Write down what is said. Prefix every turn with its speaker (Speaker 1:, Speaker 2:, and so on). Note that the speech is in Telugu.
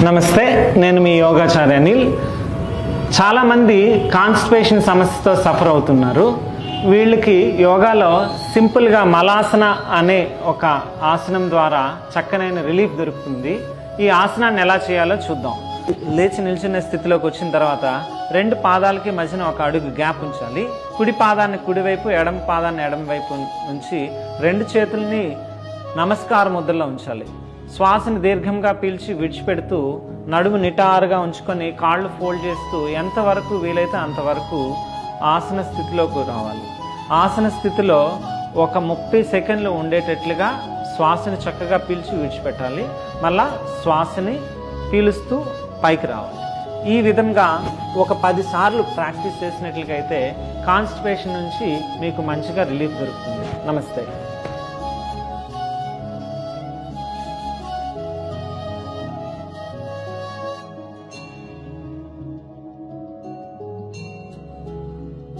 Speaker 1: నమస్తే, నేను మీ యోగాచార్య అనిల్. చాలామంది కాన్స్టిపేషన్ సమస్యతో సఫర్ అవుతున్నారు. వీళ్ళకి యోగాలో సింపుల్గా మలాసన అనే ఒక ఆసనం ద్వారా చక్కనైన రిలీఫ్ దొరుకుతుంది. ఈ ఆసనాన్ని ఎలా చేయాలో చూద్దాం. లేచి నిల్చున్న స్థితిలోకి వచ్చిన తర్వాత రెండు పాదాలకి మధ్యన ఒక అడుగు గ్యాప్ ఉంచాలి. కుడి పాదాన్ని కుడివైపు, ఎడమ పాదాన్ని ఎడమ వైపు ఉంచి రెండు చేతుల్ని నమస్కార ముద్రలో ఉంచాలి. శ్వాసని దీర్ఘంగా పీల్చి విడిచిపెడుతూ నడుము నిటారుగా ఉంచుకొని కాళ్ళు ఫోల్డ్ చేస్తూ ఎంతవరకు వీలైతే అంతవరకు ఆసన స్థితిలోకి రావాలి. ఆసన స్థితిలో ఒక 30 సెకండ్లు ఉండేటట్లుగా శ్వాసని చక్కగా పీల్చి విడిచిపెట్టాలి. మళ్ళా శ్వాసని పీలుస్తూ పైకి రావాలి. ఈ విధంగా ఒక 10 సార్లు ప్రాక్టీస్ చేసినట్లయితే కాన్స్టిపేషన్ నుంచి మీకు మంచిగా రిలీఫ్ దొరుకుతుంది. నమస్తే.